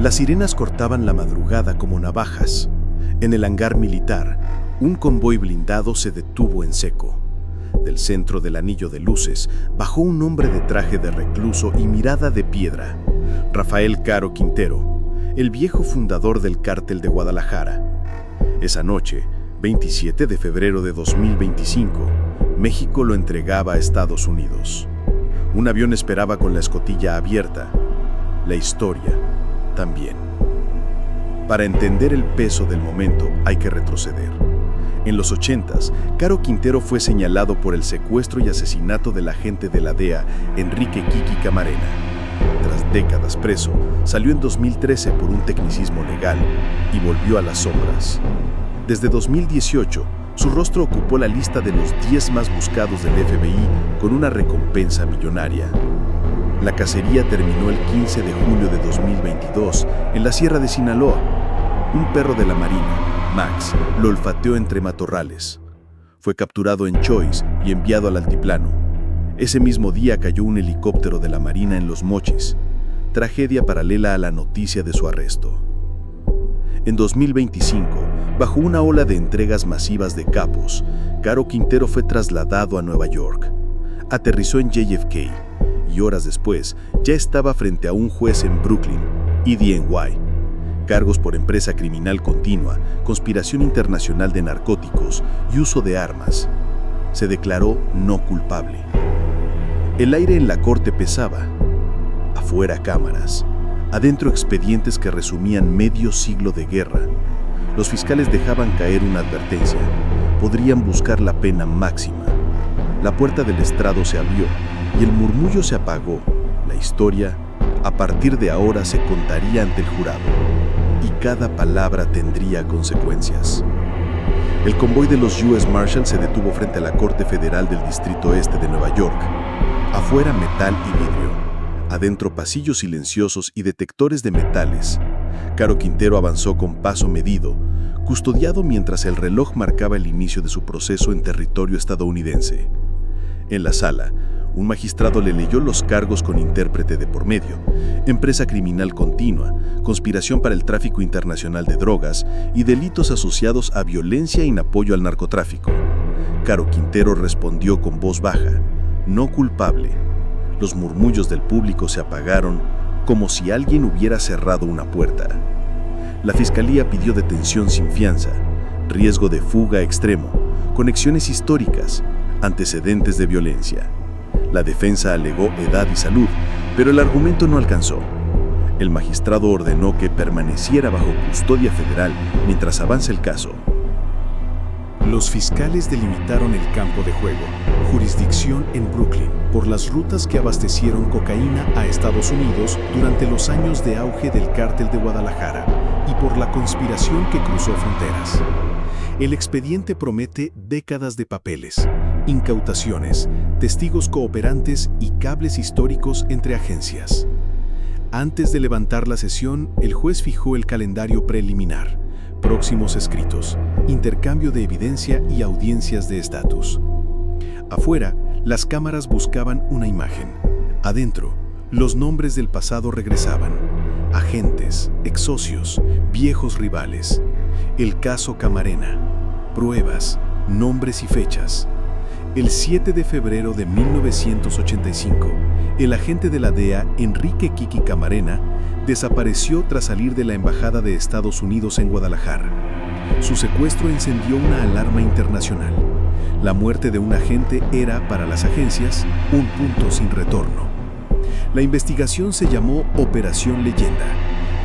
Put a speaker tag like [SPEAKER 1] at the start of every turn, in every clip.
[SPEAKER 1] Las sirenas cortaban la madrugada como navajas. En el hangar militar, un convoy blindado se detuvo en seco. Del centro del anillo de luces bajó un hombre de traje de recluso y mirada de piedra, Rafael Caro Quintero, el viejo fundador del Cártel de Guadalajara. Esa noche, 27 de febrero de 2025, México lo entregaba a Estados Unidos. Un avión esperaba con la escotilla abierta. La historia también. Para entender el peso del momento hay que retroceder. En los 80s, Caro Quintero fue señalado por el secuestro y asesinato del agente de la DEA, Enrique Kiki Camarena. Tras décadas preso, salió en 2013 por un tecnicismo legal y volvió a las sombras. Desde 2018, su rostro ocupó la lista de los 10 más buscados del FBI con una recompensa millonaria. La cacería terminó el 15 de julio de 2022 en la Sierra de Sinaloa. Un perro de la Marina, Max, lo olfateó entre matorrales. Fue capturado en Choix y enviado al altiplano. Ese mismo día cayó un helicóptero de la Marina en Los Mochis, tragedia paralela a la noticia de su arresto. En 2025, bajo una ola de entregas masivas de capos, Caro Quintero fue trasladado a Nueva York. Aterrizó en JFK y horas después ya estaba frente a un juez en Brooklyn, EDNY. Cargos por empresa criminal continua, conspiración internacional de narcóticos y uso de armas. Se declaró no culpable. El aire en la corte pesaba. Afuera cámaras. Adentro expedientes que resumían medio siglo de guerra. Los fiscales dejaban caer una advertencia. Podrían buscar la pena máxima. La puerta del estrado se abrió y el murmullo se apagó. La historia, a partir de ahora, se contaría ante el jurado. Y cada palabra tendría consecuencias. El convoy de los US Marshals se detuvo frente a la Corte Federal del Distrito Este de Nueva York. Afuera metal y vidrio. Adentro pasillos silenciosos y detectores de metales. Caro Quintero avanzó con paso medido, custodiado mientras el reloj marcaba el inicio de su proceso en territorio estadounidense. En la sala, un magistrado le leyó los cargos con intérprete de por medio: empresa criminal continua, conspiración para el tráfico internacional de drogas y delitos asociados a violencia en apoyo al narcotráfico. Caro Quintero respondió con voz baja: no culpable. Los murmullos del público se apagaron como si alguien hubiera cerrado una puerta. La fiscalía pidió detención sin fianza, riesgo de fuga extremo, conexiones históricas, antecedentes de violencia. La defensa alegó edad y salud, pero el argumento no alcanzó. El magistrado ordenó que permaneciera bajo custodia federal mientras avanza el caso.
[SPEAKER 2] Los fiscales delimitaron el campo de juego, jurisdicción en Brooklyn, por las rutas que abastecieron cocaína a Estados Unidos durante los años de auge del Cártel de Guadalajara y por la conspiración que cruzó fronteras. El expediente promete décadas de papeles, incautaciones, testigos cooperantes y cables históricos entre agencias. Antes de levantar la sesión, el juez fijó el calendario preliminar, próximos escritos, intercambio de evidencia y audiencias de estatus. Afuera, las cámaras buscaban una imagen. Adentro, los nombres del pasado regresaban. Agentes, exsocios, viejos rivales. El caso Camarena. Pruebas, nombres y fechas. El 7 de febrero de 1985, el agente de la DEA, Enrique Kiki Camarena, desapareció tras salir de la Embajada de Estados Unidos en Guadalajara. Su secuestro encendió una alarma internacional. La muerte de un agente era, para las agencias, un punto sin retorno. La investigación se llamó Operación Leyenda.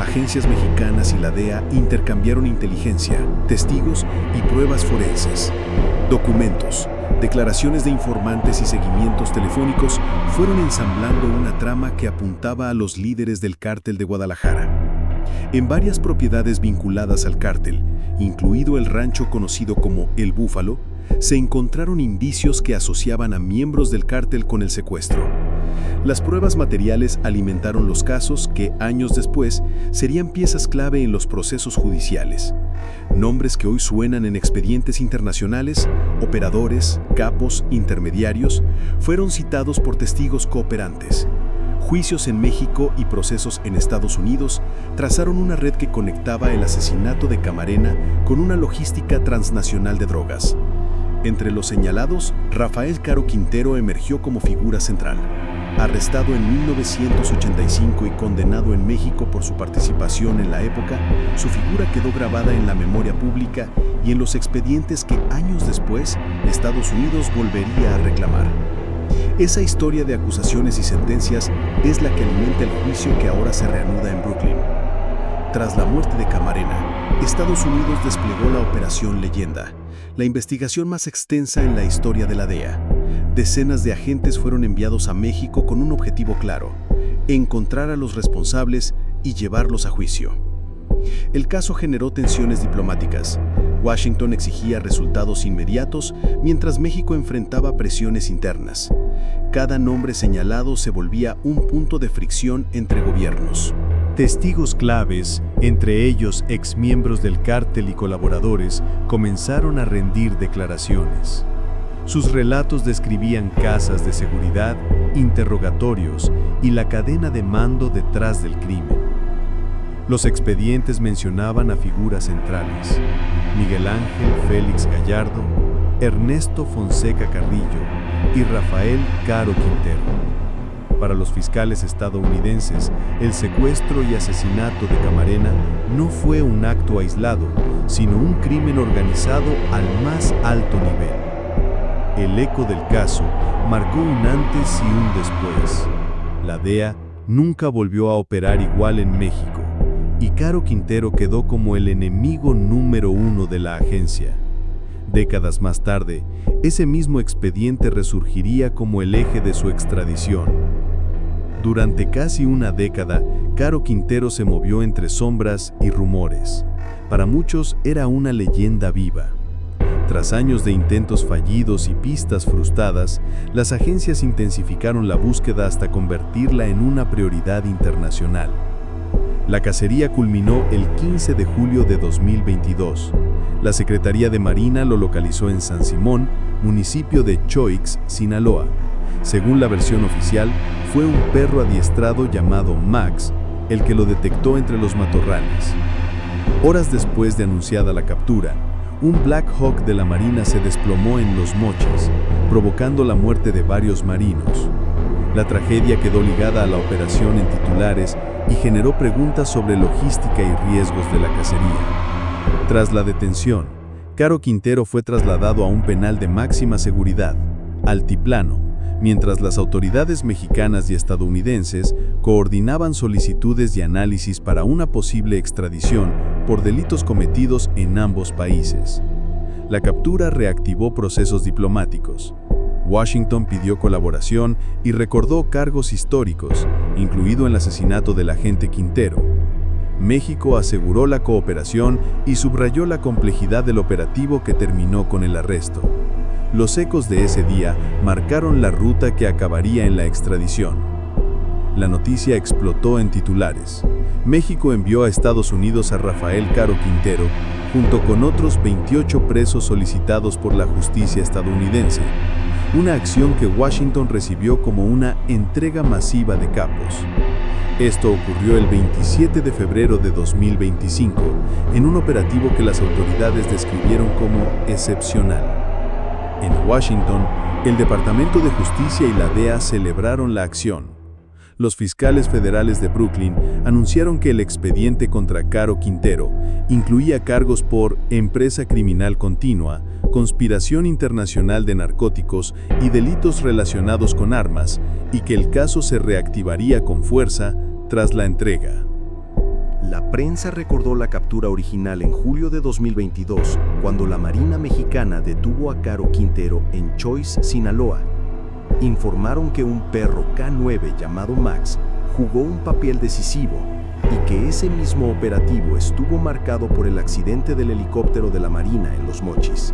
[SPEAKER 2] Agencias mexicanas y la DEA intercambiaron inteligencia, testigos y pruebas forenses. Documentos, declaraciones de informantes y seguimientos telefónicos fueron ensamblando una trama que apuntaba a los líderes del Cártel de Guadalajara. En varias propiedades vinculadas al cártel, incluido el rancho conocido como El Búfalo, se encontraron indicios que asociaban a miembros del cártel con el secuestro. Las pruebas materiales alimentaron los casos que, años después, serían piezas clave en los procesos judiciales. Nombres que hoy suenan en expedientes internacionales, operadores, capos, intermediarios, fueron citados por testigos cooperantes. Juicios en México y procesos en Estados Unidos trazaron una red que conectaba el asesinato de Camarena con una logística transnacional de drogas. Entre los señalados, Rafael Caro Quintero emergió como figura central. Arrestado en 1985 y condenado en México por su participación en la época, su figura quedó grabada en la memoria pública y en los expedientes que años después Estados Unidos volvería a reclamar. Esa historia de acusaciones y sentencias es la que alimenta el juicio que ahora se reanuda en Brooklyn. Tras la muerte de Camarena, Estados Unidos desplegó la Operación Leyenda, la investigación más extensa en la historia de la DEA. Decenas de agentes fueron enviados a México con un objetivo claro: encontrar a los responsables y llevarlos a juicio. El caso generó tensiones diplomáticas. Washington exigía resultados inmediatos, mientras México enfrentaba presiones internas. Cada nombre señalado se volvía un punto de fricción entre gobiernos.
[SPEAKER 3] Testigos claves, entre ellos exmiembros del cártel y colaboradores, comenzaron a rendir declaraciones. Sus relatos describían casas de seguridad, interrogatorios y la cadena de mando detrás del crimen. Los expedientes mencionaban a figuras centrales: Miguel Ángel Félix Gallardo, Ernesto Fonseca Carrillo y Rafael Caro Quintero. Para los fiscales estadounidenses, el secuestro y asesinato de Camarena no fue un acto aislado, sino un crimen organizado al más alto nivel. El eco del caso marcó un antes y un después. La DEA nunca volvió a operar igual en México, y Caro Quintero quedó como el enemigo número uno de la agencia. Décadas más tarde, ese mismo expediente resurgiría como el eje de su extradición. Durante casi una década, Caro Quintero se movió entre sombras y rumores. Para muchos era una leyenda viva. Tras años de intentos fallidos y pistas frustradas, las agencias intensificaron la búsqueda hasta convertirla en una prioridad internacional. La cacería culminó el 15 de julio de 2022. La Secretaría de Marina lo localizó en San Simón, municipio de Choix, Sinaloa. Según la versión oficial, fue un perro adiestrado llamado Max el que lo detectó entre los matorrales. Horas después de anunciada la captura, un Black Hawk de la Marina se desplomó en Los Mochis, provocando la muerte de varios marinos. La tragedia quedó ligada a la operación en titulares y generó preguntas sobre logística y riesgos de la cacería. Tras la detención, Caro Quintero fue trasladado a un penal de máxima seguridad, Altiplano, mientras las autoridades mexicanas y estadounidenses coordinaban solicitudes de análisis para una posible extradición por delitos cometidos en ambos países. La captura reactivó procesos diplomáticos. Washington pidió colaboración y recordó cargos históricos, incluido el asesinato del agente Quintero. México aseguró la cooperación y subrayó la complejidad del operativo que terminó con el arresto. Los ecos de ese día marcaron la ruta que acabaría en la extradición. La noticia explotó en titulares. México envió a Estados Unidos a Rafael Caro Quintero, junto con otros 28 presos solicitados por la justicia estadounidense. Una acción que Washington recibió como una entrega masiva de capos. Esto ocurrió el 27 de febrero de 2025, en un operativo que las autoridades describieron como excepcional. En Washington, el Departamento de Justicia y la DEA celebraron la acción. Los fiscales federales de Brooklyn anunciaron que el expediente contra Caro Quintero incluía cargos por empresa criminal continua, conspiración internacional de narcóticos y delitos relacionados con armas, y que el caso se reactivaría con fuerza tras la entrega.
[SPEAKER 1] La prensa recordó la captura original en julio de 2022, cuando la Marina Mexicana detuvo a Caro Quintero en Choix, Sinaloa. Informaron que un perro K9 llamado Max jugó un papel decisivo y que ese mismo operativo estuvo marcado por el accidente del helicóptero de la Marina en Los Mochis.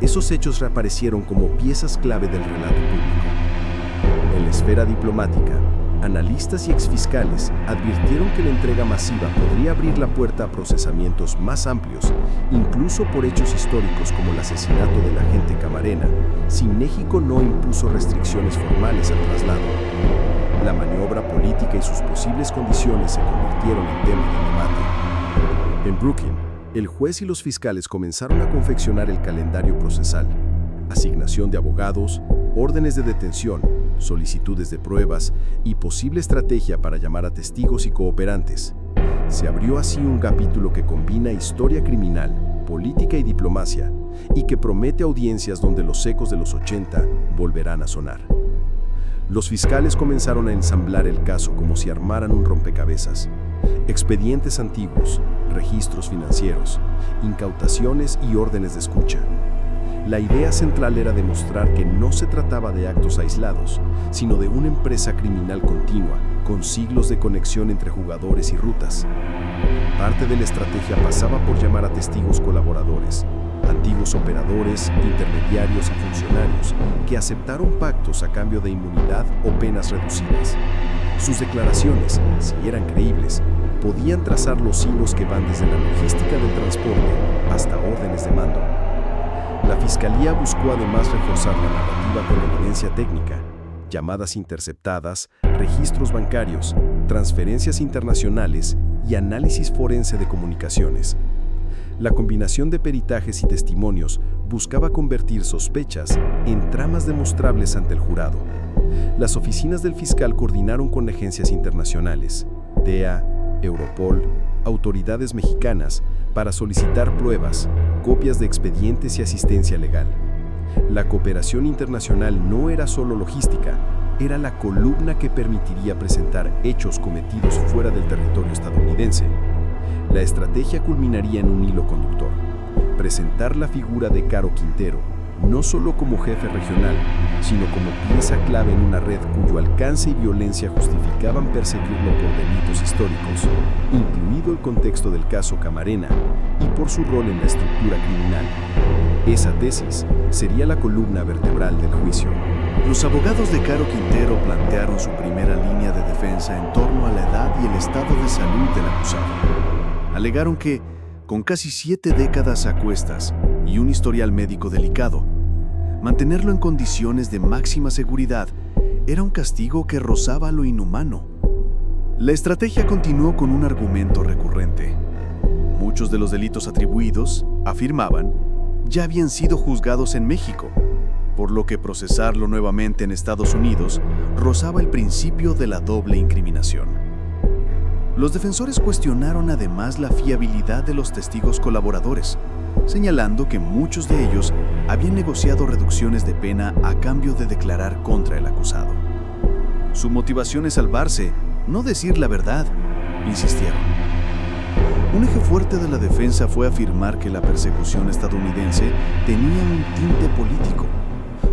[SPEAKER 1] Esos hechos reaparecieron como piezas clave del relato público. En la esfera diplomática, analistas y exfiscales advirtieron que la entrega masiva podría abrir la puerta a procesamientos más amplios, incluso por hechos históricos como el asesinato del agente Camarena, si México no impuso restricciones formales al traslado. La maniobra política y sus posibles condiciones se convirtieron en tema de debate. En Brooklyn, el juez y los fiscales comenzaron a confeccionar el calendario procesal: asignación de abogados, órdenes de detención, solicitudes de pruebas y posible estrategia para llamar a testigos y cooperantes. Se abrió así un capítulo que combina historia criminal, política y diplomacia, y que promete audiencias donde los ecos de los 80 volverán a sonar. Los fiscales comenzaron a ensamblar el caso como si armaran un rompecabezas. Expedientes antiguos, registros financieros, incautaciones y órdenes de escucha. La idea central era demostrar que no se trataba de actos aislados, sino de una empresa criminal continua, con siglos de conexión entre jugadores y rutas. Parte de la estrategia pasaba por llamar a testigos colaboradores, antiguos operadores, intermediarios y funcionarios que aceptaron pactos a cambio de inmunidad o penas reducidas. Sus declaraciones, si eran creíbles, podían trazar los hilos que van desde la logística del transporte hasta órdenes de mando. La Fiscalía buscó además reforzar la narrativa con evidencia técnica: llamadas interceptadas, registros bancarios, transferencias internacionales y análisis forense de comunicaciones. La combinación de peritajes y testimonios buscaba convertir sospechas en tramas demostrables ante el jurado. Las oficinas del fiscal coordinaron con agencias internacionales, DEA, Europol, autoridades mexicanas, para solicitar pruebas, copias de expedientes y asistencia legal. La cooperación internacional no era solo logística, era la columna que permitiría presentar hechos cometidos fuera del territorio estadounidense. La estrategia culminaría en un hilo conductor: presentar la figura de Caro Quintero, no solo como jefe regional, sino como pieza clave en una red cuyo alcance y violencia justificaban perseguirlo por delitos históricos, incluido el contexto del caso Camarena y por su rol en la estructura criminal. Esa tesis sería la columna vertebral del juicio.
[SPEAKER 2] Los abogados de Caro Quintero plantearon su primera línea de defensa en torno a la edad y el estado de salud del acusado. Alegaron que, con casi 7 décadas a cuestas y un historial médico delicado, mantenerlo en condiciones de máxima seguridad era un castigo que rozaba lo inhumano. La estrategia continuó con un argumento recurrente. Muchos de los delitos atribuidos, afirmaban, ya habían sido juzgados en México, por lo que procesarlo nuevamente en Estados Unidos rozaba el principio de la doble incriminación. Los defensores cuestionaron además la fiabilidad de los testigos colaboradores, señalando que muchos de ellos habían negociado reducciones de pena a cambio de declarar contra el acusado. Su motivación es salvarse, no decir la verdad, insistieron. Un eje fuerte de la defensa fue afirmar que la persecución estadounidense tenía un tinte político.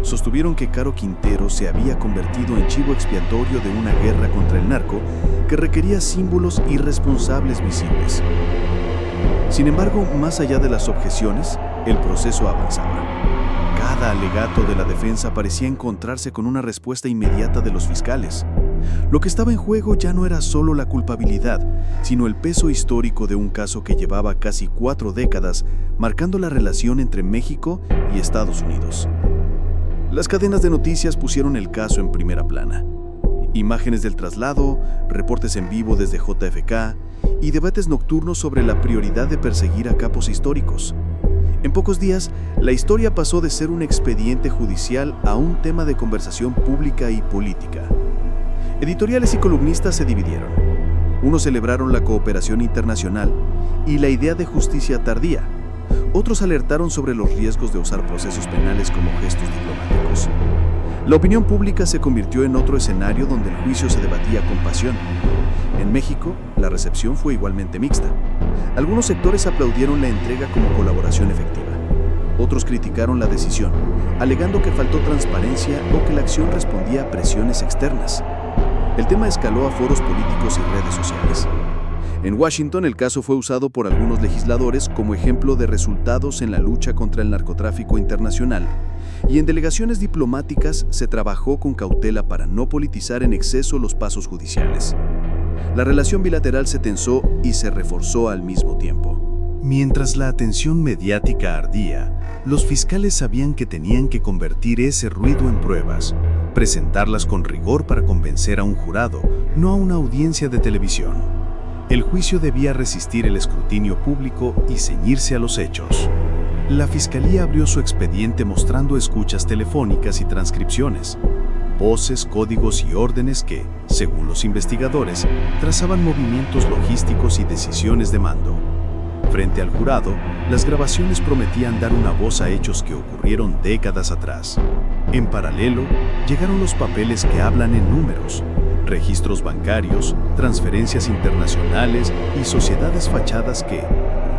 [SPEAKER 2] Sostuvieron que Caro Quintero se había convertido en chivo expiatorio de una guerra contra el narco que requería símbolos irresponsables visibles. Sin embargo, más allá de las objeciones, el proceso avanzaba. Cada alegato de la defensa parecía encontrarse con una respuesta inmediata de los fiscales. Lo que estaba en juego ya no era solo la culpabilidad, sino el peso histórico de un caso que llevaba casi 4 décadas marcando la relación entre México y Estados Unidos. Las cadenas de noticias pusieron el caso en primera plana. Imágenes del traslado, reportes en vivo desde JFK y debates nocturnos sobre la prioridad de perseguir a capos históricos. En pocos días, la historia pasó de ser un expediente judicial a un tema de conversación pública y política. Editoriales y columnistas se dividieron. Unos celebraron la cooperación internacional y la idea de justicia tardía. Otros alertaron sobre los riesgos de usar procesos penales como gestos diplomáticos. La opinión pública se convirtió en otro escenario donde el juicio se debatía con pasión. En México, la recepción fue igualmente mixta. Algunos sectores aplaudieron la entrega como colaboración efectiva. Otros criticaron la decisión, alegando que faltó transparencia o que la acción respondía a presiones externas. El tema escaló a foros políticos y redes sociales. En Washington, el caso fue usado por algunos legisladores como ejemplo de resultados en la lucha contra el narcotráfico internacional, y en delegaciones diplomáticas se trabajó con cautela para no politizar en exceso los pasos judiciales. La relación bilateral se tensó y se reforzó al mismo tiempo.
[SPEAKER 1] Mientras la atención mediática ardía, los fiscales sabían que tenían que convertir ese ruido en pruebas, presentarlas con rigor para convencer a un jurado, no a una audiencia de televisión. El juicio debía resistir el escrutinio público y ceñirse a los hechos. La fiscalía abrió su expediente mostrando escuchas telefónicas y transcripciones, voces, códigos y órdenes que, según los investigadores, trazaban movimientos logísticos y decisiones de mando. Frente al jurado, las grabaciones prometían dar una voz a hechos que ocurrieron décadas atrás. En paralelo, llegaron los papeles que hablan en números, registros bancarios, transferencias internacionales y sociedades fachadas que,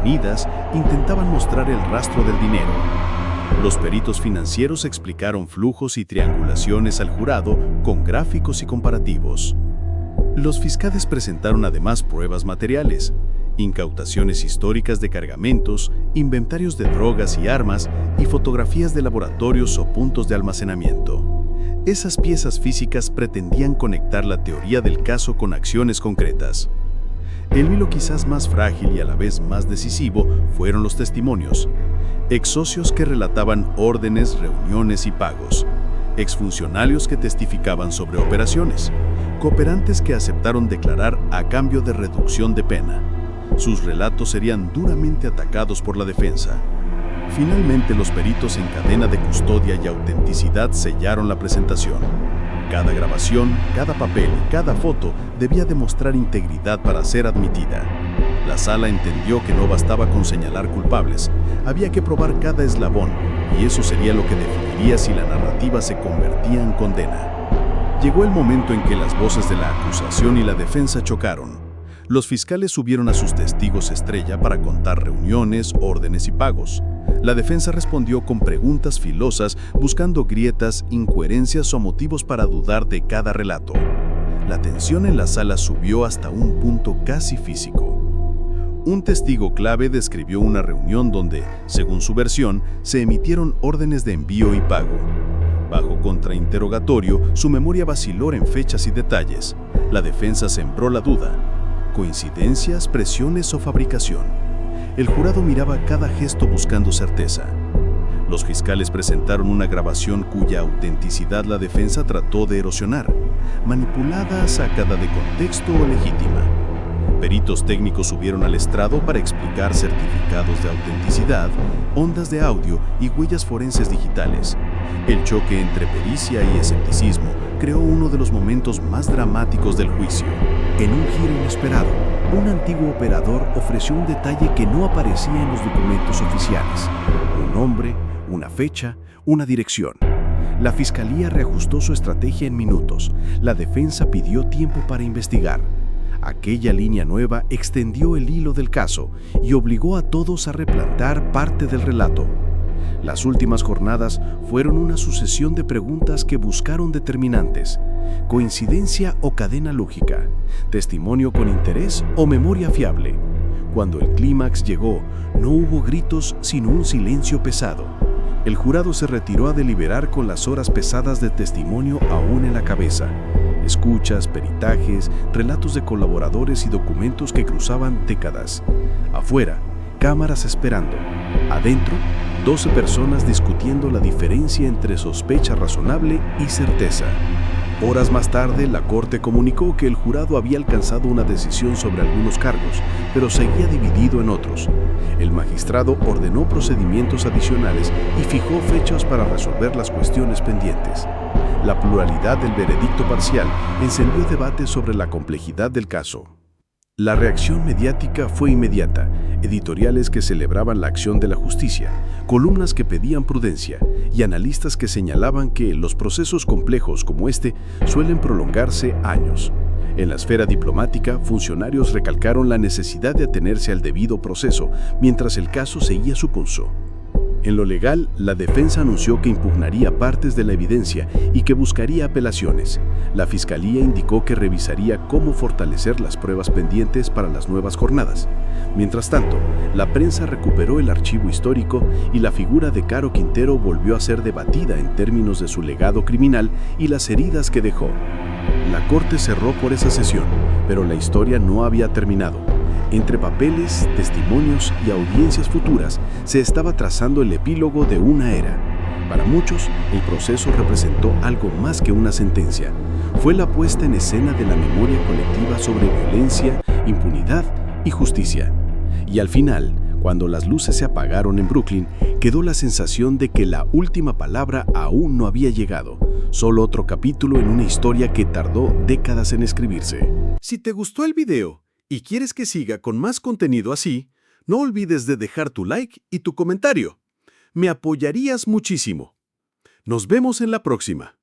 [SPEAKER 1] unidas, intentaban mostrar el rastro del dinero. Los peritos financieros explicaron flujos y triangulaciones al jurado con gráficos y comparativos. Los fiscales presentaron además pruebas materiales, incautaciones históricas de cargamentos, inventarios de drogas y armas y fotografías de laboratorios o puntos de almacenamiento. Esas piezas físicas pretendían conectar la teoría del caso con acciones concretas. El hilo quizás más frágil y a la vez más decisivo fueron los testimonios. Ex-socios que relataban órdenes, reuniones y pagos. Exfuncionarios que testificaban sobre operaciones. Cooperantes que aceptaron declarar a cambio de reducción de pena. Sus relatos serían duramente atacados por la defensa. Finalmente, los peritos en cadena de custodia y autenticidad sellaron la presentación. Cada grabación, cada papel y cada foto debía demostrar integridad para ser admitida. La sala entendió que no bastaba con señalar culpables, había que probar cada eslabón, y eso sería lo que definiría si la narrativa se convertía en condena. Llegó el momento en que las voces de la acusación y la defensa chocaron. Los fiscales subieron a sus testigos estrella para contar reuniones, órdenes y pagos. La defensa respondió con preguntas filosas, buscando grietas, incoherencias o motivos para dudar de cada relato. La tensión en la sala subió hasta un punto casi físico. Un testigo clave describió una reunión donde, según su versión, se emitieron órdenes de envío y pago. Bajo contrainterrogatorio, su memoria vaciló en fechas y detalles. La defensa sembró la duda. ¿Coincidencias, presiones o fabricación? El jurado miraba cada gesto buscando certeza. Los fiscales presentaron una grabación cuya autenticidad la defensa trató de erosionar, manipulada, sacada de contexto o legítima. Peritos técnicos subieron al estrado para explicar certificados de autenticidad, ondas de audio y huellas forenses digitales. El choque entre pericia y escepticismo creó uno de los momentos más dramáticos del juicio.
[SPEAKER 4] En un giro inesperado, un antiguo operador ofreció un detalle que no aparecía en los documentos oficiales. Un nombre, una fecha, una dirección. La fiscalía reajustó su estrategia en minutos. La defensa pidió tiempo para investigar. Aquella línea nueva extendió el hilo del caso y obligó a todos a replantear parte del relato. Las últimas jornadas fueron una sucesión de preguntas que buscaron determinantes: coincidencia o cadena lógica, testimonio con interés o memoria fiable. Cuando el clímax llegó, no hubo gritos sino un silencio pesado. El jurado se retiró a deliberar con las horas pesadas de testimonio aún en la cabeza. Escuchas, peritajes, relatos de colaboradores y documentos que cruzaban décadas. Afuera, cámaras esperando. Adentro, 12 personas discutiendo la diferencia entre sospecha razonable y certeza. Horas más tarde, la Corte comunicó que el jurado había alcanzado una decisión sobre algunos cargos, pero seguía dividido en otros. El magistrado ordenó procedimientos adicionales y fijó fechas para resolver las cuestiones pendientes. La pluralidad del veredicto parcial encendió debates sobre la complejidad del caso. La reacción mediática fue inmediata: editoriales que celebraban la acción de la justicia, columnas que pedían prudencia y analistas que señalaban que los procesos complejos como este suelen prolongarse años. En la esfera diplomática, funcionarios recalcaron la necesidad de atenerse al debido proceso mientras el caso seguía su curso. En lo legal, la defensa anunció que impugnaría partes de la evidencia y que buscaría apelaciones. La fiscalía indicó que revisaría cómo fortalecer las pruebas pendientes para las nuevas jornadas. Mientras tanto, la prensa recuperó el archivo histórico y la figura de Caro Quintero volvió a ser debatida en términos de su legado criminal y las heridas que dejó. La corte cerró por esa sesión, pero la historia no había terminado. Entre papeles, testimonios y audiencias futuras se estaba trazando el epílogo de una era. Para muchos, el proceso representó algo más que una sentencia. Fue la puesta en escena de la memoria colectiva sobre violencia, impunidad y justicia. Y al final, cuando las luces se apagaron en Brooklyn, quedó la sensación de que la última palabra aún no había llegado, solo otro capítulo en una historia que tardó décadas en escribirse.
[SPEAKER 2] Si te gustó el video y quieres que siga con más contenido así, no olvides de dejar tu like y tu comentario. Me apoyarías muchísimo. Nos vemos en la próxima.